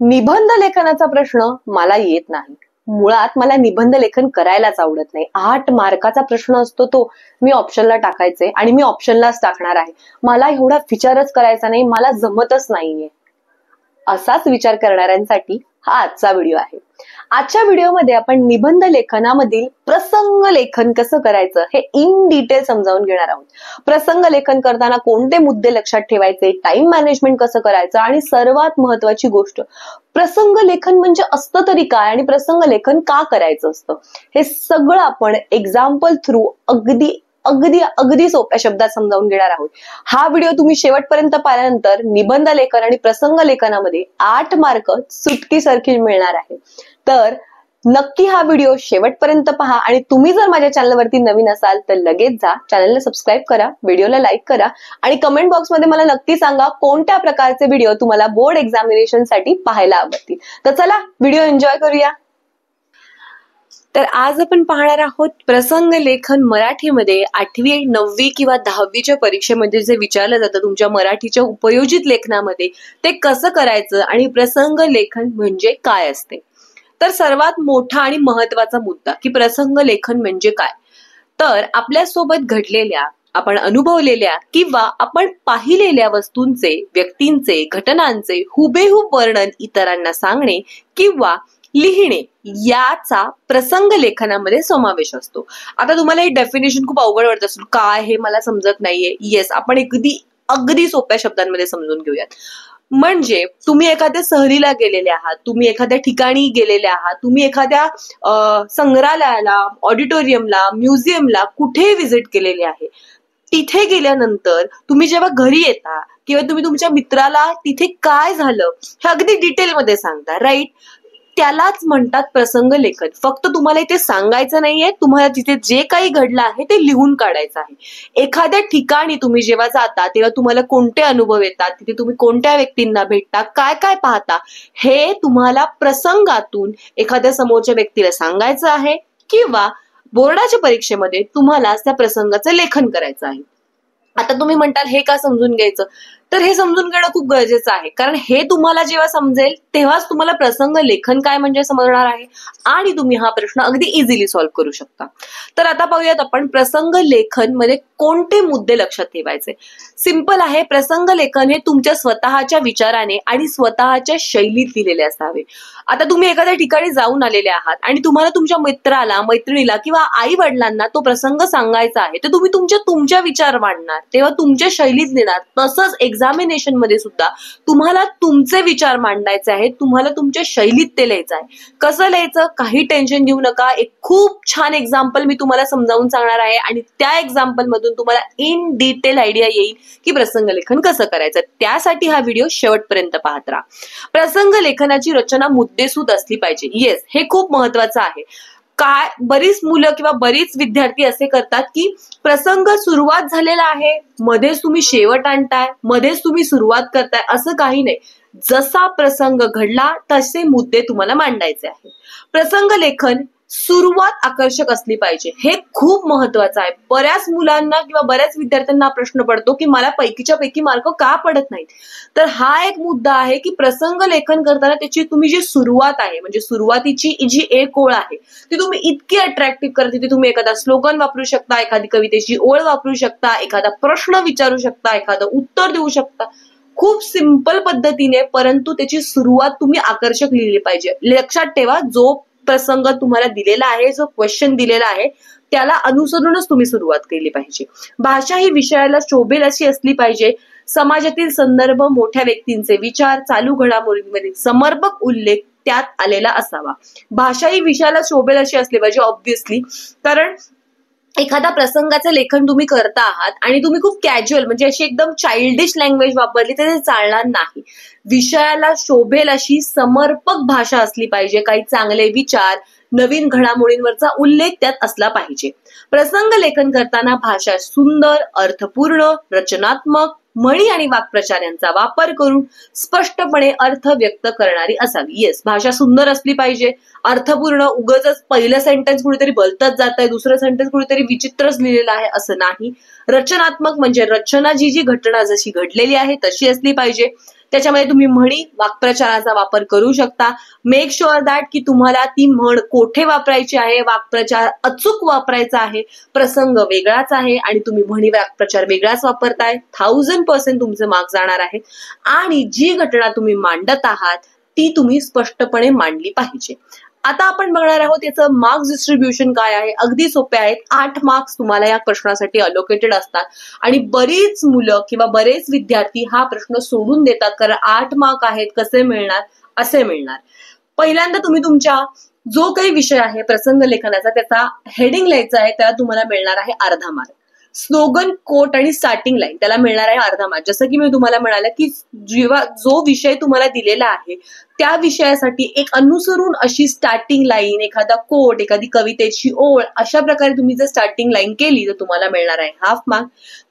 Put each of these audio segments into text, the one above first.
निबंध लेखनाचा प्रश्न मला येत नाही. मुळात मला निबंध लेखन करायलाच आवडत नाही. 8 मार्काचा प्रश्न असतो तो. मी ऑप्शनला टाकायचे आणि मी ऑप्शनलाच टाकणार आहे. मला एवढा विचारच करायचा नाही, मला जमतच नाहीये. असाच विचार करणाऱ्यांसाठी हा आजचा व्हिडिओ आहे. आजच्या व्हिडिओमध्ये आपण निबंध लेखनामधील प्रसंग लेखन कसं करायचं हे इन डिटेल समजावून घेणार आहोत. प्रसंग लेखन करताना कोणते मुद्दे लक्षात ठेवायचे, टाइम मॅनेजमेंट कसं करायचं आणि सर्वात महत्वाची गोष्ट, प्रसंग लेखन म्हणजे असतं तरी काय आणि प्रसंग लेखन का करायचं असतं, हे सगळं आपण एक्झाम्पल थ्रू अगदी अगदी अगदी सोप्या शब्दात समजावून घेणार आहोत. हा व्हिडिओ तुम्ही शेवटपर्यंत पाहिल्यानंतर निबंध लेखन आणि प्रसंग लेखनामध्ये 8 मार्क सुट्टीसारखी मिळणार आहे. तर नक्की हा व्हिडिओ शेवटपर्यंत पहा आणि तुम्ही जर माझ्या चॅनलवरती नवीन असाल तर लगेच जा, चॅनलला सबस्क्राईब करा, व्हिडिओला लाईक करा आणि कमेंट बॉक्समध्ये मला नक्की सांगा कोणत्या प्रकारचे व्हिडिओ तुम्हाला बोर्ड एक्झामिनेशन साठी पाहायला आवडतील. तर चला व्हिडिओ एन्जॉय करूया. तर आज आपण पाहणार आहोत प्रसंग लेखन मराठीमध्ये 8वी 9वी किंवा 10वीच्या परीक्षेमध्ये जे विचारलं जातं तुमच्या मराठीच्या उपयोजित लेखनामध्ये, ते कसं करायचं आणि प्रसंग लेखन म्हणजे काय असते. तर सर्वात मोठा आणि महत्वाचा मुद्दा की प्रसंग लेखन म्हणजे काय. तर आपल्यासोबत घडलेल्या, आपण अनुभवलेल्या किंवा आपण पाहिलेल्या वस्तूंचे, व्यक्तींचे, घटनांचे हुबेहूब वर्णन इतरांना सांगणे किंवा लिहिणे याचा प्रसंग लेखनामध्ये समावेश असतो. आता तुम्हाला हे डेफिनेशन खूप अवघड वाटत असेल, काय हे मला समजत नाहीये. येस, आपण अगदी सोप्या शब्दांमध्ये समजून घेऊयात. म्हणजे तुम्ही एखाद्या सहलीला गेलेले आहात, तुम्ही एखाद्या ठिकाणी गेलेले आहात, तुम्ही एखाद्या संग्रहालयाला, ऑडिटोरियमला, म्युझियमला कुठे व्हिजिट केलेले आहे. तिथे गेल्यानंतर तुम्ही जेव्हा घरी येता किंवा तुम्ही तुमच्या मित्राला तिथे काय झालं हे अगदी डिटेलमध्ये सांगता, राईट. त्यालाच म्हणतात प्रसंग लेखन. फक्त तुम्हाला इथे सांगायचं नाहीये, तुम्हाला तिथे जे काही घडलं आहे ते लिहून काढायचं आहे. एखाद्या ठिकाणी तुम्ही जेव्हा जाता तेव्हा तुम्हाला कोणते अनुभव येतात, तिथे तुम्ही कोणत्या व्यक्तींना भेटता, काय काय पाहता, हे तुम्हाला प्रसंगातून एखाद्या समोरच्या व्यक्तीला सांगायचं आहे किंवा बोर्डाच्या परीक्षेमध्ये तुम्हाला त्या प्रसंगाचं लेखन करायचं आहे. आता तुम्ही म्हणताल हे का समजून घ्यायचं, तर हे समजून घेणं खूप गरजेचं आहे. कारण हे तुम्हाला जेव्हा समजेल तेव्हाच तुम्हाला प्रसंग लेखन काय म्हणजे समजणार आहे आणि तुम्ही हा प्रश्न अगदी इझिली सॉल्व्ह करू शकता. तर आता पाहूयात आपण प्रसंग लेखन मध्ये कोणते मुद्दे लक्षात ठेवायचे. सिंपल आहे. प्रसंग लेखन हे तुमच्या स्वतःच्या विचाराने आणि स्वतःच्या शैलीत लिहिलेले असावे. आता तुम्ही एखाद्या ठिकाणी जाऊन आलेले आहात आणि तुम्हाला तुमच्या मित्राला, मैत्रिणीला किंवा आई वडिलांना तो प्रसंग सांगायचा आहे, तर तुम्ही तुमच्या विचार मांडणार, तेव्हा तुमच्या शैलीत लिहिणार. तसंच एक्झामिनेशन मध्ये सुद्धा तुम्हाला तुमचे विचार मांडायचे आहेत, तुम्हाला तुमच्या शैलीत ते लिहायचं आहे. कसं लिहायचं, काही टेन्शन घेऊ नका. एक खूप छान एक्झाम्पल मी तुम्हाला समजावून सांगणार आहे आणि त्या एक्झाम्पल मधून तुम्हाला इन डिटेल आयडिया येईल की प्रसंग लेखन कसं करायचं. त्यासाठी हा व्हिडिओ शेवटपर्यंत पाहत राहा. प्रसंग लेखनाची रचना मुद्देसूद असली पाहिजे. येस, हे खूप महत्वाचं आहे. काय बरीच मुलं किंवा बरीच विद्यार्थी असे करतात की प्रसंग सुरुवात झालेला आहे, मध्येच तुम्ही शेवट आणताय, मध्येच तुम्ही सुरुवात करताय. असं काही नाही. जसा प्रसंग घडला तसे मुद्दे तुम्हाला मांडायचे आहे. प्रसंग लेखन सुरुवात आकर्षक असली पाहिजे. हे खूप महत्वाचं आहे. बऱ्याच मुलांना किंवा बऱ्याच विद्यार्थ्यांना प्रश्न पडतो की मला पैकीच्या पैकी मार्क का पडत नाहीत. तर हा एक मुद्दा आहे की प्रसंग लेखन करताना त्याची तुम्ही जी सुरुवात आहे, म्हणजे सुरुवातीची जी एक ओळ आहे ती तुम्ही इतकी अट्रॅक्टिव्ह करते. ती तुम्ही एखादा स्लोगन वापरू शकता, एखादी कवितेची ओळ वापरू शकता, एखादा प्रश्न विचारू शकता, एखादं उत्तर देऊ शकता. खूप सिंपल पद्धतीने, परंतु त्याची सुरुवात तुम्ही आकर्षक लिहिली पाहिजे. लक्षात ठेवा, जो प्रसंग तुम्हाला दिलेला आहे, जो क्वेश्चन दिलेला आहे, त्याला अनुसरूनच तुम्ही सुरुवात केली पाहिजे. भाषा ही विषयाला शोभेल अशी असली पाहिजे. समाजातील संदर्भ, मोठ्या व्यक्तींचे विचार, चालू घडामोडींमध्ये समर्पक उल्लेख त्यात आलेला असावा. भाषा ही विषयाला शोभेल अशी असली पाहिजे ऑब्व्हियसली. कारण एखादा प्रसंगाचं लेखन तुम्ही करता आहात आणि तुम्ही खूप कॅज्युअल, म्हणजे अशी एकदम चाइल्डिश लँग्वेज वापरली तर ते चालणार नाही. विषयाला शोभेल अशी समर्पक भाषा असली पाहिजे. काही चांगले विचार, नवीन घडामोडींवरचा उल्लेख त्यात असला पाहिजे. प्रसंग लेखन करताना भाषा सुंदर, अर्थपूर्ण, रचनात्मक, म्हणी आणि वाक्प्रचार यांचा वापर करून स्पष्टपणे अर्थ व्यक्त करणारी असावी. येस, भाषा सुंदर असली पाहिजे, अर्थपूर्ण. उगाचच पहिलं सेंटेन्स कुठेतरी भलतच जात आहे, दुसरं सेंटेन्स कुठेतरी विचित्रच लिहिलेलं आहे असं नाही. रचनात्मक म्हणजे रचना जी घटना जशी घडलेली आहे तशी असली पाहिजे. त्याच्यामध्ये तुम्ही म्हणी वाक्प्रचाराचा वापर करू शकता. मेक शुअर दॅट की तुम्हाला ती म्हण कोठे वापरायची आहे, वाक्प्रचार अचूक वापरायचा आहे, प्रसंग वेगळाच आहे आणि तुम्ही म्हणी वाक्प्रचार वेगळाच वापरताय. 1000% तुमचे मार्क जाणार आहे. आणि जी घटना तुम्ही मांडत आहात ती तुम्ही स्पष्टपणे मांडली पाहिजे. आता आपण बघणार आहोत याचं मार्क्स डिस्ट्रीब्युशन काय आहे. अगदी सोपे आहेत. 8 मार्क्स तुम्हाला या प्रश्नासाठी अलोकेटेड असतात आणि बरीच मुलं किंवा बरेच विद्यार्थी हा प्रश्न सोडून देतात कारण 8 मार्क आहेत, कसे मिळणार, असे मिळणार. पहिल्यांदा तुम्ही तुमच्या जो काही विषय आहे प्रसंग लेखनाचा त्याचा हेडिंग लिहायचा आहे, त्याला तुम्हाला मिळणार आहे अर्धा मार्क. स्लोगन, कोट आणि स्टार्टिंग लाईन त्याला मिळणार आहे अर्धा मार्क. जसं की मी तुम्हाला म्हणाले की जेव्हा जो विषय तुम्हाला दिलेला आहे त्या विषयासाठी एक अनुसरून अशी स्टार्टिंग लाईन, एखादा कोट, एखादी कवितेची ओळ अशा प्रकारे तुम्ही जर स्टार्टिंग लाईन केली तर तुम्हाला मिळणार आहे हाफ मार्क.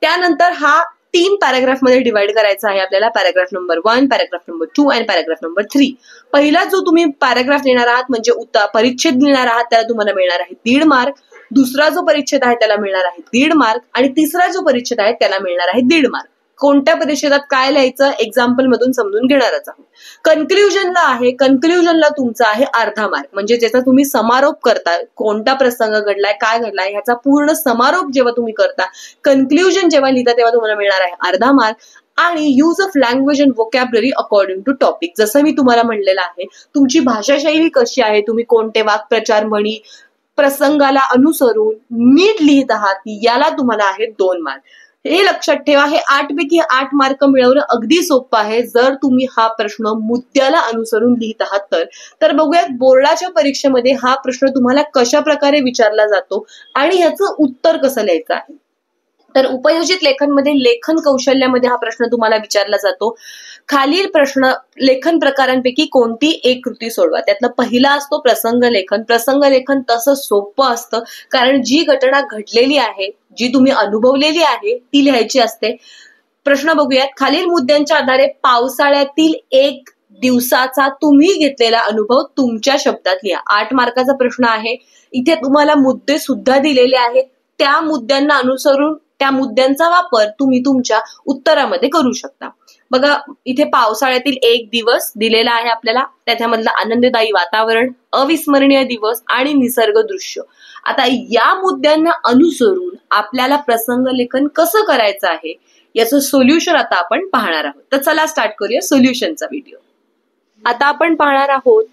त्यानंतर हा 3 पॅराग्राफ मध्ये डिवाइड करायचा आहे आपल्याला. पॅराग्राफ नंबर 1, पॅराग्राफ नंबर 2 आणि पॅराग्राफ नंबर 3. पहिला जो तुम्ही पॅराग्राफ लिहिणार आहात म्हणजे परिच्छेद लिहिणार आहात त्याला तुम्हाला मिळणार आहे 1.5 मार्क. दुसरा जो परिच्छेद आहे त्याला मिळणार आहे 1.5 मार्क आणि तिसरा जो परिच्छेद आहे त्याला मिळणार आहे 1.5 मार्क. कोणत्या परिच्छेदात काय लिहायचं एक्झाम्पल मधून समजून घेणारच आहोत. कन्क्ल्युजनला आहे, कन्क्ल्युजनला तुमचा आहे अर्धा मार्क, म्हणजे ज्याचा तुम्ही समारोप करता, कोणता प्रसंग घडलाय, काय घडलाय ह्याचा पूर्ण समारोप जेव्हा तुम्ही करता, कन्क्ल्युजन जेव्हा लिहिता तेव्हा तुम्हाला मिळणार आहे अर्धा मार्क. आणि use of language and vocabulary according to topic, जसं मी तुम्हाला म्हणलेलं आहे तुमची भाषाशैली कशी आहे, तुम्ही कोणते वाक्प्रचार, म्हणी प्रसंगाला अनुसरून नीट लिहित आहात, याला तुम्हाला आहे 2 मार्क. हे लक्षात ठेवा, हे 8 पैकी 8 मार्क मिळवणं अगदी सोपं आहे जर तुम्ही हा प्रश्न मुद्द्याला अनुसरून लिहित आहात तर बघूयात बोर्डाच्या परीक्षेमध्ये हा प्रश्न तुम्हाला कशा प्रकारे विचारला जातो आणि ह्याचं उत्तर कसं लिहायचं आहे. तर उपयोजित लेखनमध्ये लेखन कौशल्यामध्ये हा प्रश्न तुम्हाला विचारला जातो. खालील प्रश्न लेखन प्रकारांपैकी कोणती एक कृती सोडवा. त्यातला पहिला असतो प्रसंग लेखन. प्रसंग लेखन तसं सोपं असतं कारण जी घटना घडलेली आहे, जी तुम्ही अनुभवलेली आहे ती लिहायची असते. प्रश्न बघूयात. खालील मुद्द्यांच्या आधारे पावसाळ्यातील एक दिवसाचा तुम्ही घेतलेला अनुभव तुमच्या शब्दात लिहा. 8 मार्काचा प्रश्न आहे. इथे तुम्हाला मुद्दे सुद्धा दिलेले आहेत. त्या मुद्द्यांना अनुसरून त्या मुद्द्यांचा वापर तुम्ही तुमच्या उत्तरामध्ये करू शकता. बघा इथे पावसाळ्यातील एक दिवस दिलेला आहे आपल्याला, त्याच्यामधलं आनंददायी वातावरण, अविस्मरणीय दिवस आणि निसर्ग दृश्य. आता या मुद्द्यांना अनुसरून आपल्याला प्रसंग लेखन कसं करायचं आहे याचं सोल्युशन आता आपण पाहणार आहोत. तर चला स्टार्ट करूया सोल्युशनचा व्हिडिओ. आता आपण पाहणार आहोत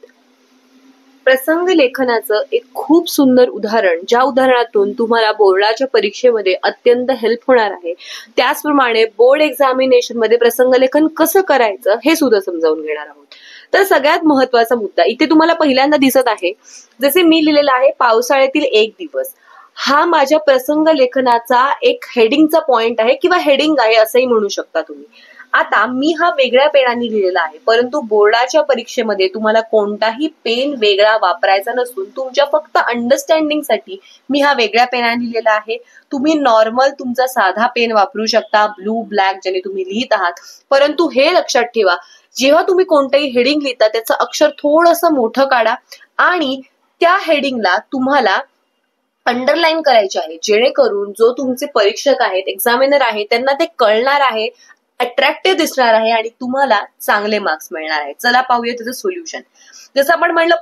प्रसंग लेखनाचं एक खूप सुंदर उदाहरण, ज्या उदाहरणातून तुम्हाला बोर्डाच्या परीक्षेमध्ये अत्यंत हेल्प होणार आहे. त्याचप्रमाणे बोर्ड एक्झामिनेशन मध्ये प्रसंग लेखन कसं करायचं हे सुद्धा समजावून घेणार आहोत. तर सगळ्यात महत्वाचा मुद्दा इथे तुम्हाला पहिल्यांदा दिसत आहे, जसे मी लिहिलेला आहे पावसाळ्यातील एक दिवस. हा माझ्या प्रसंग लेखनाचा एक हेडिंगचा पॉइंट आहे किंवा हेडिंग आहे असंही म्हणू शकता तुम्ही. आता मी हा वेगळ्या पेनाने लिहिलेला आहे, परंतु बोर्डाच्या परीक्षेमध्ये तुम्हाला कोणताही पेन वेगळा वापरायचा नसून तुमच्या फक्त अंडरस्टँडिंगसाठी मी हा वेगळ्या पेनाने लिहिलेला आहे. तुम्ही नॉर्मल तुमचा साधा पेन वापरू शकता, ब्लू, ब्लॅक, ज्याने तुम्ही लिहित आहात. परंतु हे लक्षात ठेवा, जेव्हा तुम्ही कोणतंही हेडिंग लिहिता त्याचं अक्षर थोडंसं मोठं काढा आणि त्या हेडिंगला तुम्हाला अंडरलाईन करायचे आहे, जेणेकरून जो तुमचे परीक्षक आहेत, एक्झामिनर आहेत, त्यांना ते कळणार आहे, अट्रॅक्टिव्ह दिसणार आहे आणि तुम्हाला चांगले मार्क्स मिळणार आहे. चला पाहूया त्याचं सोल्युशन. जसं आपण म्हणलं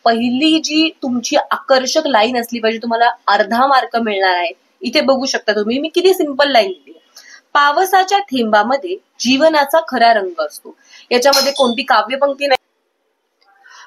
पहिली जी तुमची आकर्षक लाईन असली पाहिजे, तुम्हाला अर्धा मार्क मिळणार आहे. इथे बघू शकता तुम्ही मी किती सिंपल लाईन लिहिली. पावसाच्या थेंबामध्ये जीवनाचा खरा रंग असतो. याच्यामध्ये कोणती काव्यपंक्ती नाही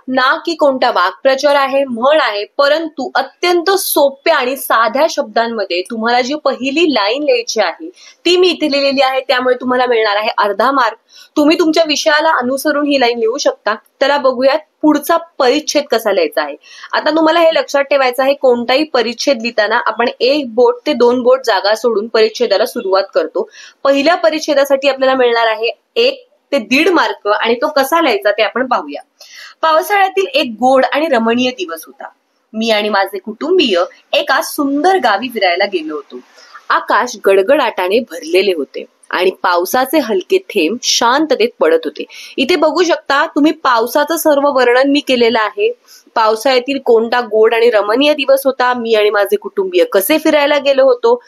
ना की कोणता वाक्प्रचार आहे, म्हण आहे, परंतु अत्यंत सोप्या आणि साध्या शब्दांमध्ये तुम्हाला जी पहिली लाईन लिहायची आहे ती मी इथे लिहिलेली आहे. त्यामुळे तुम्हाला मिळणार आहे अर्धा मार्क. तुम्ही तुमच्या विषयाला अनुसरून ही लाईन लिहू शकता. त्याला बघूयात पुढचा परिच्छेद कसा लिहायचा आहे. आता तुम्हाला हे लक्षात ठेवायचं आहे, कोणताही परिच्छेद लिहिताना आपण 1 बोट ते 2 बोट जागा सोडून परिच्छेदाला सुरुवात करतो. पहिल्या परिच्छेदासाठी आपल्याला मिळणार आहे 1 ते 1.5 मार्क आणि तो कसा लिहायचा ते आपण पाहूया. पावसाळ्यातील एक गोड आणि रमणीय दिवस होता. मी आणि माझे कुटुंबीय एका सुंदर गावी फिरायला गेलो होतो. आकाश गडगडाटाने भरलेले होते आणि पावसाचे हलके थेंब शांततेत पडत होते. इथे बघू शकता तुम्ही पावसाचं सर्व वर्णन मी केलेलं आहे. पावसाळ्यातील कोणता गोड आणि रमणीय दिवस होता, मी आणि माझे कुटुंबीय कसे फिरायला गेलो होतो,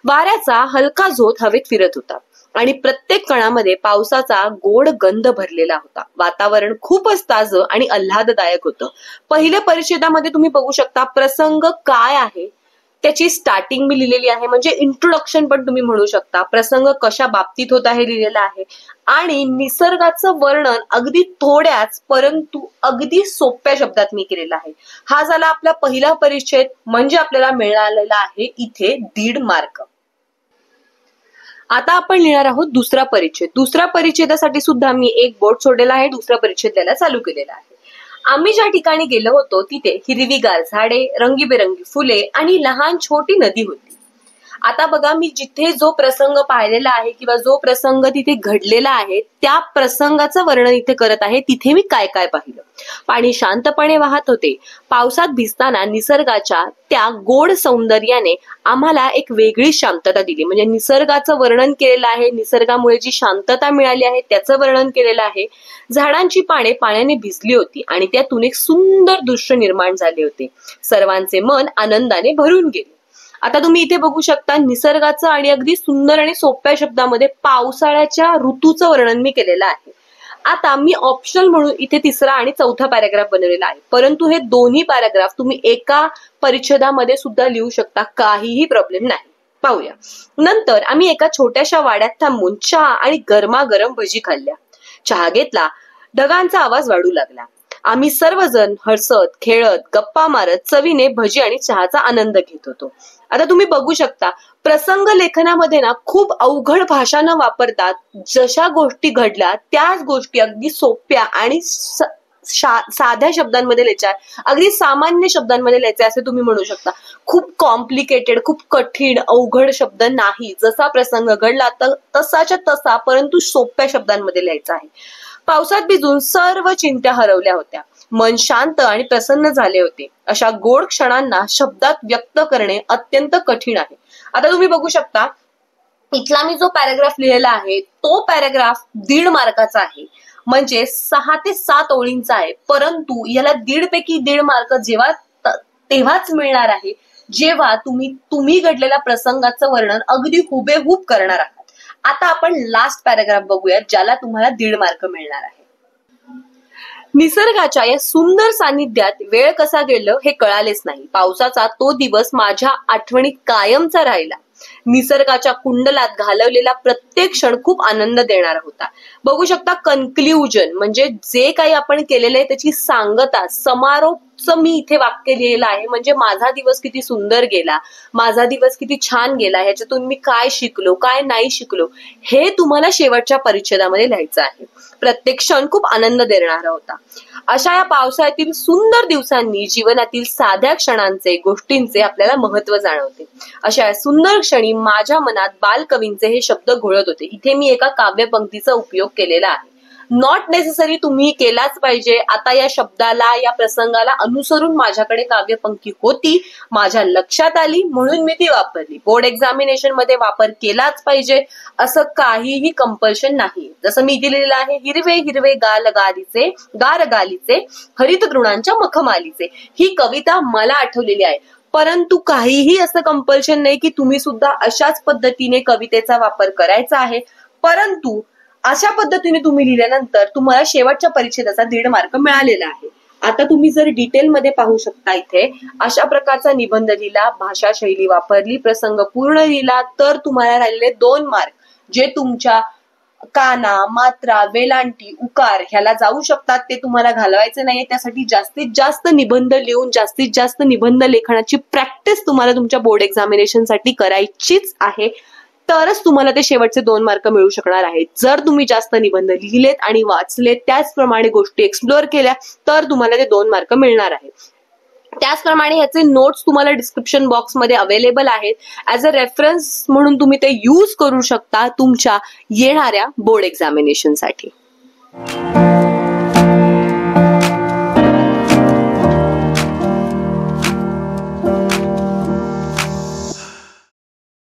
वाऱ्याचा हलका झोत हवेत फिरत होता. आणि प्रत्येक कणामध्ये पावसाचा गोड गंध भरलेला होता. वातावरण खूपच ताजं आणि आल्हाददायक होतं. पहिल्या परिच्छेदामध्ये तुम्ही बघू शकता प्रसंग काय आहे त्याची स्टार्टिंग मी लिहिलेली आहे, म्हणजे इंट्रोडक्शन पण तुम्ही म्हणू शकता. प्रसंग कशा बाबतीत होता हे लिहिलेलं आहे आणि निसर्गाचं वर्णन अगदी थोड्याच परंतु अगदी सोप्या शब्दात मी केलेला आहे. हा झाला आपला पहिला परिच्छेद, म्हणजे आपल्याला मिळालेला आहे इथे 1.5 मार्क. आता आपण लिहिणार आहोत दुसरा परिच्छेद. दुसऱ्या परिच्छेदासाठी सुद्धा मी एक बोर्ड सोडलेला आहे, दुसरा परिच्छेद लिहायला चालू केलेला आहे. आम्ही ज्या ठिकाणी गेलो होतो तिथे हिरवीगार झाडे, रंगीबेरंगी फुले आणि लहान छोटी नदी होती. आता बघा, मी जिथे जो प्रसंग पाहिलेला आहे किंवा जो प्रसंग तिथे घडलेला आहे त्या प्रसंगाचं वर्णन इथे करत आहे. तिथे मी काय काय पाहिलं. पाणी शांतपणे वाहत होते. पावसात भिजताना निसर्गाच्या त्या गोड सौंदर्याने आम्हाला एक वेगळी शांतता दिली. म्हणजे निसर्गाचं वर्णन केलेलं आहे, निसर्गामुळे जी शांतता मिळाली आहे त्याचं वर्णन केलेलं आहे. झाडांची पाने पाण्याने भिजली होती आणि त्यातून एक सुंदर दृश्य निर्माण झाले होते. सर्वांचे मन आनंदाने भरून गेले. आता तुम्ही इथे बघू शकता निसर्गाचं आणि अगदी सुंदर आणि सोप्या शब्दामध्ये पावसाळ्याच्या ऋतूचं वर्णन मी केलेलं आहे. आता मी ऑप्शनल म्हणून इथे तिसरा आणि चौथा पॅराग्राफ बनवलेला आहे, परंतु हे दोन्ही पॅराग्राफ तुम्ही एका परिच्छेदामध्ये सुद्धा लिहू शकता, काहीही प्रॉब्लेम नाही. पाहूया. नंतर आम्ही एका छोट्याशा वाड्यात थांबून चहा आणि गरमागरम भजी खाल्ल्या. चहा घेतला. ढगांचा आवाज वाढू लागला. आम्ही सर्वजण हसत खेळत गप्पा मारत चवीने भजी आणि चहाचा आनंद घेत होतो. आता तुम्ही बघू शकता प्रसंग लेखनामध्ये ना खूप अवघड भाषा न वापरतात जशा गोष्टी घडल्या त्याच गोष्टी अगदी सोप्या आणि साध्या शब्दांमध्ये लिहायच्या, अगदी सामान्य शब्दांमध्ये लिहायचे असे तुम्ही म्हणू शकता. खूप कॉम्प्लिकेटेड, खूप कठीण अवघड शब्द नाही. जसा प्रसंग घडला तसाच्या तसा परंतु सोप्या शब्दांमध्ये लिहायचा आहे. पावसात भिजून सर्व चिंता हरवल्या होत्या. मन शांत आणि प्रसन्न झाले होते. अशा गोड क्षणांना शब्दात व्यक्त करणे अत्यंत कठीण आहे. आता तुम्ही बघू शकता इथला मी जो पॅराग्राफ लिहिलेला आहे तो पॅराग्राफ 1.5 मार्काचा आहे, म्हणजे 6 ते 7 ओळींचा आहे. परंतु याला 1.5 पैकी 1.5 मार्क तेव्हाच मिळणार आहे जेव्हा तुम्ही घडलेल्या प्रसंगाचं वर्णन अगदी हुबेहूब करणार आहात. आता आपण लास्ट पॅराग्राफ बघूयात ज्याला तुम्हाला 1.5 मार्क मिळणार आहे. निसर्गाच्या या सुंदर सानिध्यात वेळ कसा गेलं हे कळालेच नाही. पावसाचा तो दिवस माझ्या आठवणीत कायमचा राहिला. निसर्गाच्या कुंडलात घालवलेला प्रत्येक क्षण खूप आनंद देणारा होता. बघू शकता कन्क्ल्युजन म्हणजे जे काही आपण केलेलं आहे त्याची सांगता, समारोपचं मी इथे वाक्य लिहिलेलं आहे. म्हणजे माझा दिवस किती सुंदर गेला, माझा दिवस किती छान गेला, ह्याच्यातून मी काय शिकलो काय नाही शिकलो हे तुम्हाला शेवटच्या परिच्छेदामध्ये लिहायचं आहे. प्रत्येक क्षण खूप आनंद देणारा होता. अशा या पावसाळ्यातील सुंदर दिवसांनी जीवनातील साध्या क्षणांचे गोष्टींचे आपल्याला महत्व जाणवते. अशा सुंदर क्षणी माझ्या मनात बालकवींचे हे शब्द घोळत होते. इथे मी एका काव्यपंक्तीचा उपयोग केलेला आहे. नॉट नेसेसरी तुम्ही केलाच पाहिजे. आता या शब्दाला या प्रसंगाला अनुसरून माझ्याकडे काव्यपंक्ती होती, माझ्या लक्षात आली म्हणून मी ती वापरली. बोर्ड एक्झामिनेशन मध्ये वापर केलाच पाहिजे असं काहीही कंपल्शन नाही. जसं मी इथे लिहिलेलं आहे, हिरवे हिरवे गार गालीचे हरित तृणांच्या मखमालीचे, ही कविता मला आठवलेली आहे. परंतु काहीही असं कंपल्शन नाही की तुम्ही सुद्धा अशाच पद्धतीने कवितेचा वापर करायचा आहे. परंतु अशा पद्धतीने तुम्ही लिहिल्यानंतर तुम्हाला शेवटच्या परिच्छेदाचा 1.5 मार्क मिळालेला आहे. आता तुम्ही जर डिटेलमध्ये पाहू शकता इथे अशा प्रकारचा निबंध लिहिला, भाषा शैली वापरली, प्रसंग पूर्ण लिहिला तर तुम्हाला राहिलेले 2 मार्क जे तुमच्या काना, मात्रा, वेलांटी, उकार ह्याला जाऊ शकतात ते तुम्हाला घालवायचे नाहीये. त्यासाठी जास्तीत जास्त निबंध लिहून जास्तीत जास्त निबंध लेखनाची प्रॅक्टिस तुम्हाला तुमच्या बोर्ड एक्झामिनेशन साठी करायचीच आहे. तरच तुम्हाला ते शेवटचे 2 मार्क मिळू शकणार आहेत. जर तुम्ही जास्त निबंध लिहिलेत आणि वाचलेत त्याचप्रमाणे गोष्टी एक्सप्लोअर केल्या तर तुम्हाला ते 2 मार्क मिळणार आहेत. त्याचप्रमाणे ह्याचे नोट्स तुम्हाला डिस्क्रिप्शन बॉक्समध्ये अवेलेबल आहेत. ऍज अ रेफरन्स म्हणून तुम्ही ते यूज करू शकता तुमच्या येणाऱ्या बोर्ड एक्झामिनेशनसाठी.